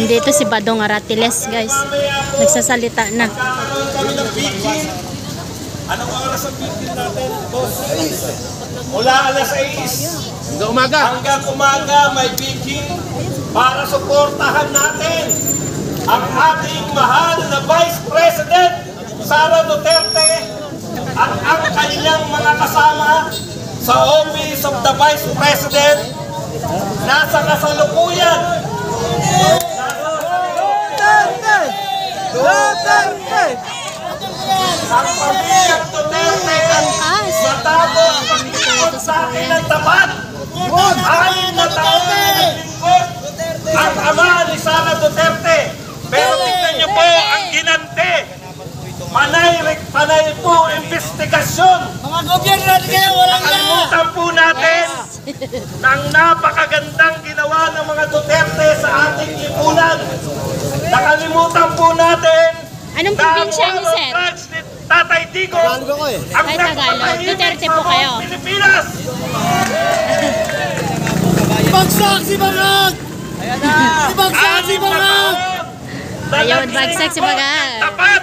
Nandito si Badong Aratiles, guys. Nagsasalita na. Anong oras ang meeting natin, boss? Mula alas 6 hanggang umaga may meeting para suportahan natin ang ating mahal na Vice President Sara Duterte at ang kanyang mga kasama sa Office of the Vice President. Nasa kasalukuyan ang pamilyang Duterte ang matapos pagkikot sa akin ng tapat. 6 na taon na naglingkod ang ama ni Sara Duterte. Pero tignan niyo po ang ginante. Panay po investigasyon. Mga gobyerno natin kayo, walang Nakalimutan po natin ng napakagandang ginawa ng mga Duterte sa ating lipunan. Nakalimutan po natin Anong probinsya niyo, sir? ni Tatay Digong ang Ay, Tagalog. Duterte po kayo. Pilipinas. Bagsak si Barag! Ayan na! Bagsak si Barag! Ayun, bagsak si Barag. Tapat!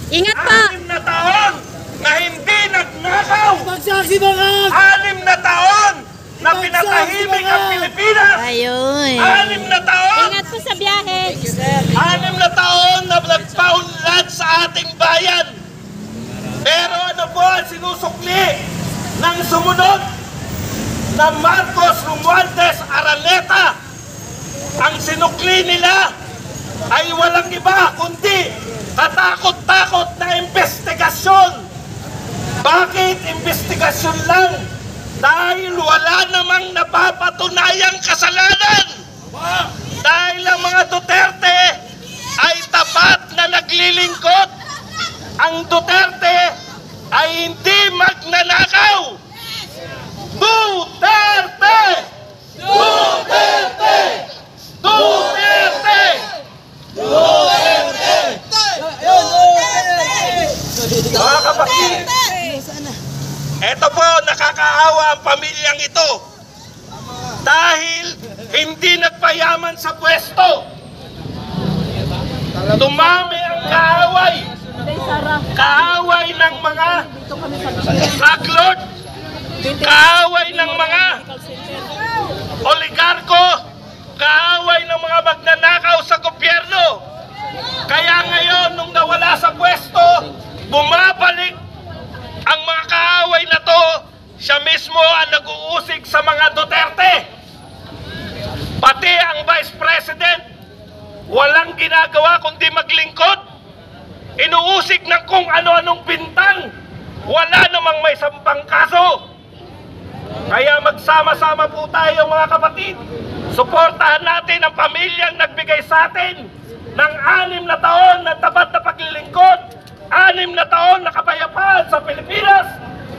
Ingat po! 6 na taon na hindi nagnakaw! Bagsak si Barag! 6 na taon na pinatahimik ang Pilipinas! Ayun. 6 na taon! Ingat po sa biyahe. 6 na taon na nagpaunlad sa ating bayan! Pero ano po ang sinusukli ng sumunod na Marcos Romualdez Araneta? Ang sinukli nila ay walang iba kundi katakot-takot na investigasyon. Bakit investigasyon lang? Dahil wala namang napapatunayang kasalanan. Dahil ang mga Duterte ay tapat na naglilingkod. Ang Duterte ay hindi magnanakaw. Duterte! Duterte! Duterte! Duterte! Mga kapatid, eto po, nakakaawa ang pamilyang ito dahil hindi nagpayaman sa pwesto. Dumami ang kaaway. Kaaway ng mga drug lord, kaaway ng mga oligarko, kaaway ng mga magnanakaw sa gobyerno. Kaya ngayon, nung nawala sa pwesto, bumabalik ang mga kaaway na to. Siya mismo ang nag-uusig sa mga Duterte. Pati ang Vice President, walang ginagawa kundi maglingkod. Inuusig ng kung ano-anong bintang. Wala namang may sampang kaso. Kaya magsama-sama po tayo mga kapatid. Suportahan natin ang pamilyang nagbigay sa atin ng 6 na taon na tapat na paglilingkod. 6 na taon na kapayapaan sa Pilipinas.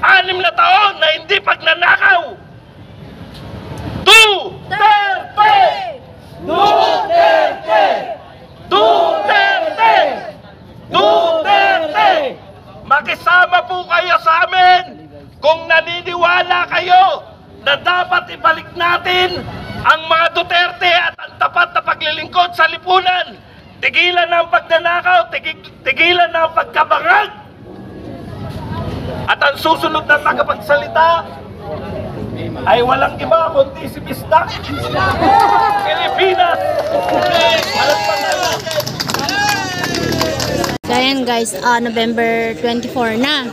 6 na taon na hindi pagnanakaw. Duterte! Duterte! Duterte! Duterte! Makisama po kayo sa amin kung naniniwala kayo na dapat ibalik natin ang mga Duterte at ang tapat na paglilingkod sa lipunan. Tigilan na ang pagnanakaw, tigilan na ang pagkabangag. At ang susunod na tagapagsalita ay walang iba kundi si Bisdak. Pilipinas! So ayan guys, November 24 na.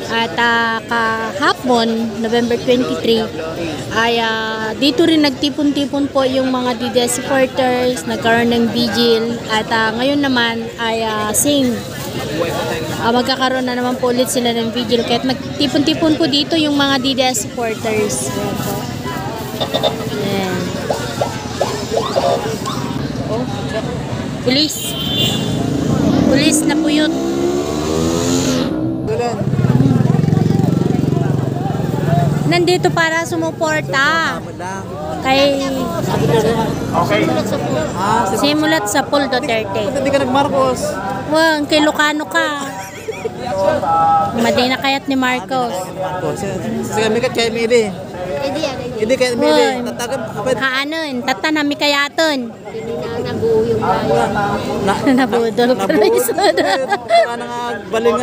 At kahapon, November 23, ay dito rin nagtipon-tipon po yung mga DDS supporters, nagkaroon ng vigil. At ngayon naman ay magkakaroon na naman po ulit sila ng vigil. Kahit nagtipon-tipon po dito yung mga DDS supporters. Ayan. Oh, pulis. Pulis na puyot. Nandito para sumuporta kay simulat sa Paul Duterte. Hindi ka nag-Marcos. Wang, kay Lucano ka. Madina kayat ni Marcos. Sige, mikat kay Mili. Hindi yan. Hindi kayo Hoy. mili. Tatagap. Haanon, tata nami kayaton. Nabuyong na. Nabudol ka na isod. Ano nga baling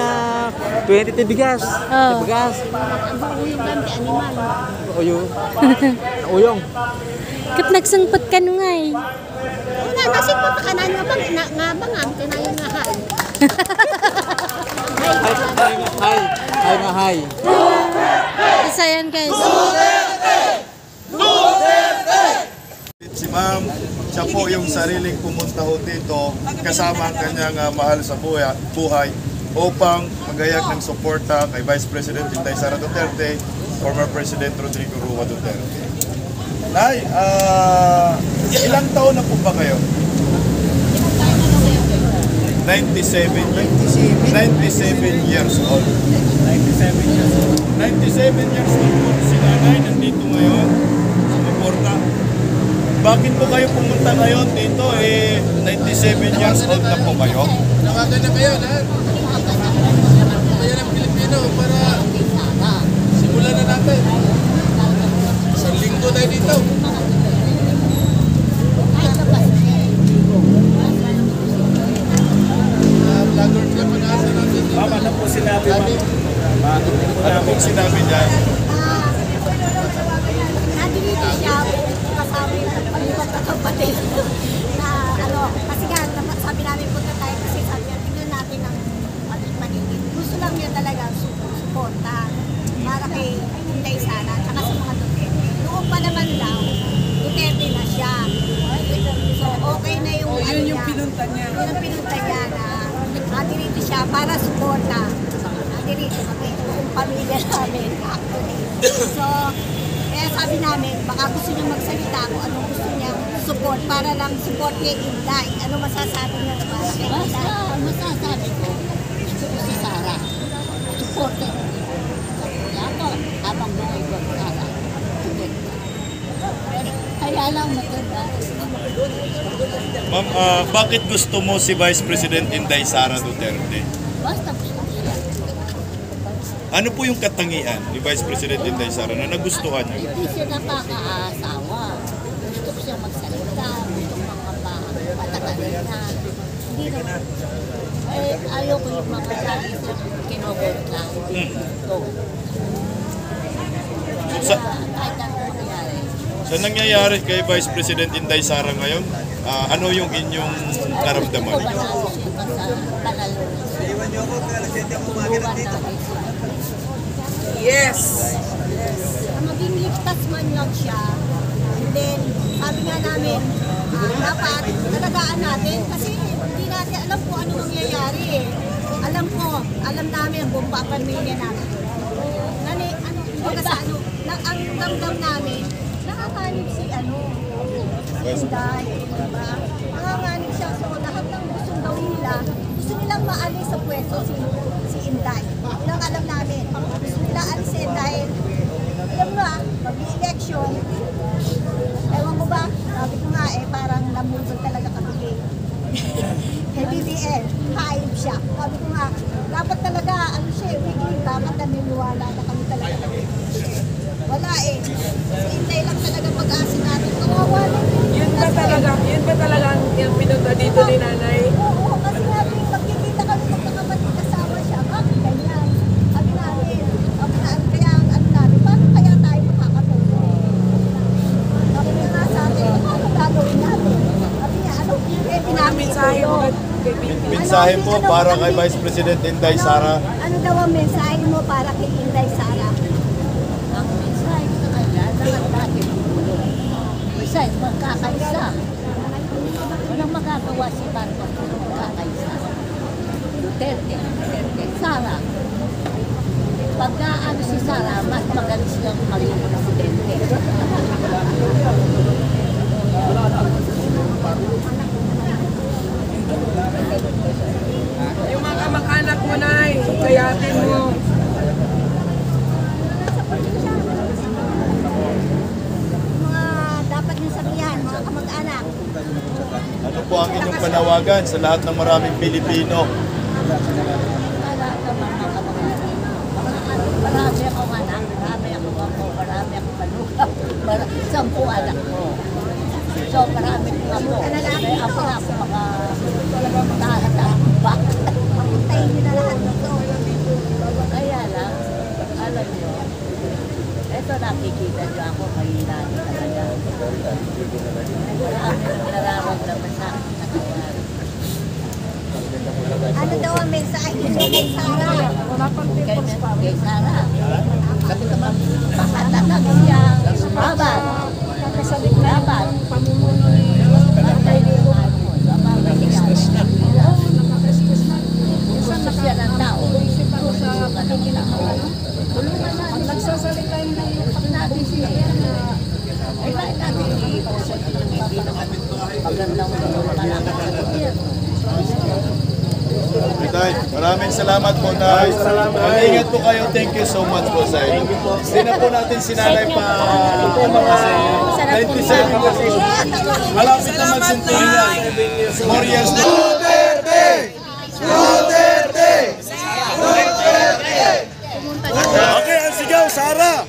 20 tibigas. Oh. Tibigas. Nabuyong lang di animal. Uyong. Uyong. Kat nagsangpot ka nung ay. Una, nasip pa kanan nga bang, nga bang ang tinayo nga han. Hay nga hay. Isa yan guys. Si ma'am, siya po yung sariling pumunta ho dito kasama ang kanyang mahal sa buhay upang magayag ng suporta kay Vice President Inday Sara Duterte, former President Rodrigo Roa Duterte. Nay, ilang taon na po ba kayo? 97 years old. 97 years old po si nanay, nandito ngayon, sumuporta. Bakit po kayo pumunta ngayon dito? 97 years old na po kayo. Tawagan na kayo lahat. Kayo ng Pilipino para simulan na natin. Isang linggo tayo dito. Vlogger ka pag-asa natin. Mama, ano po sinabi mo? Ano po sinabi niya? Nandito siya, kasama yung pag-ibang kapatid. Na ano, kasi nga, sabi namin punta tayo kasi sabi niya, tingnan natin ang paligid. Gusto lang niya talaga suporta para kay Inday Sara, tsaka sa mga Duterte. Noong pa naman daw, Duterte na siya. So, okay na yung yun yung pinunta niya. Yun yung pinunta niya na dirito siya para suporta. Dirito kami, yung pamilya namin, actually. So, kaya sabi namin, baka gusto niya magsalita kung anong gusto niya support para lang support kay Inday. Ano masasabi niya para kay Inday? Masasabi ko, gusto ko si Sara. Support ko. Kaya ko, habang buhay ko, Sara. Kaya lang matanda. Ma'am, bakit gusto mo si Vice President Inday Sara Duterte? Basta gusto niya. Ano po yung katangian ni Vice President Inday Sara na nagustuhan niyo? Hindi siya nakakaasawa. Gusto ko siya magsalita. Gusto ko mga patagalin na. Hindi naman. Ayaw ko yung mga lagi siya kinukot lang. So, kahit ano mangyari. Sa nangyayari kay Vice President Inday Sara ngayon, ano yung inyong naramdaman? Gusto ko banalo siya sa panalo. Tulungan namin siya. Yes. Maging ligtas man lang siya. And then, sabi nga namin, dapat talagaan natin kasi hindi natin alam kung ano mangyayari eh. Alam namin buong pamilya namin. Ang damdam namin, nakakanib si Inday, diba? Nakakanib siya. So, lahat ng gustong gawin nila, gusto nilang maalis sa pwesto si Inday. Yun ang alam namin. Gusto nila alisin dahil, alam mo mag-election, ewan ko ba, sabi ko nga parang namulog talaga kami kay BBL, kaayib siya. Sabi ko nga, dapat talaga, weekly, dapat naniniwala na kami talaga. Wala si Inday lang talaga pag-asa natin. Kawawa lang Yun ba talaga ang pinunta dito ni nanay? Oo, kasi natin, magkikita kami magkakapatid kasama siya. Bakit ganyan? Sabi namin, kaya ano namin, paano kaya tayo makakatulong? Sabi niya nga sa atin, paano gagawin natin? Sabi niya, ready namin itulong. Mensahe po para kay Vice President Inday Sara. Ano daw ang mensahe mo para kay Inday Sara? Ang mensahe sa kanya, lahat natin isa, magkakaisa. Walang magagawa si Marcos kung magkakaisa. Duterte, Sara. Pagka si Sara, mas magaling siyang maging presidente. Yung mga kamag-anak mo, Nay, kayatin mo. Mga dapat yung sabihan, mga kamag-anak. Ano po ang inyong panawagan sa lahat ng maraming Pilipino? Marami akong anak, marami akong ako, marami akong malugaw, 10 anak ko. So, marami kong apo. May apo na ako makahanda. Papuntayin nyo na lahat ng to. Kaya lang, alam nyo, eto nakikita nyo ako, mahina talaga. Marami nang nararamdaman sa akin sa kawan. Ano daw ang mensahe nyo kay Sarah? Kay Sarah. Sabi naman, makatatag siya. Laban. Laban. Pantay dito. Gusto siya ng tao. Ang nagsasalita yung natin siya. Ay, bakit natin i-usap ng hindi naman magandang malakad sa gobyerno? Tay, maraming salamat po, Tay. Mag-ingat po kayo. Thank you so much po sa inyo. Hindi na po natin sinalay pa kasi 97 years old. Malapit na mag-centennial. More years na. Duterte! Duterte! Okay, ang sigaw, Sara!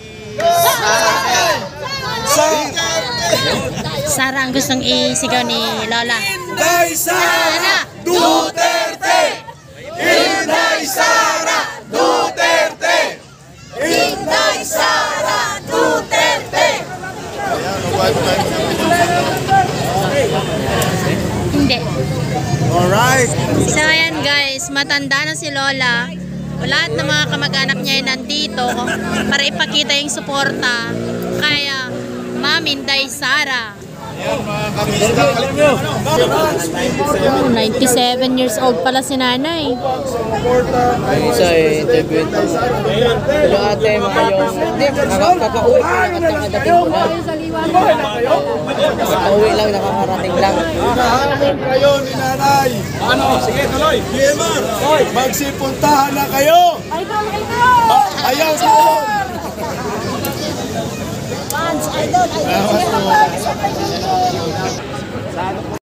Sara ang gustong isigaw ni Lola. Inday Sara Duterte! Inday Sara Duterte! Inday Sara Duterte! Hindi. Alright! So ayan guys, matanda na si Lola. Lahat ng mga kamag-anak niya ay nandito para ipakita yung suporta kay Ma'am Inday Sara. Ayan mga kamista, alam nyo, 97 years old pala si nanay. Isa interview ito. Hello ate, mga yung... Hindi, kakauwi ko lang at nakadating ko lang. Kakauwi lang, nakakarating lang. Kahamon kayo ni nanay. Ano? Sige, tuloy. DMR, magsipuntahan na kayo. Ayaw doon. Fans, idol, idol.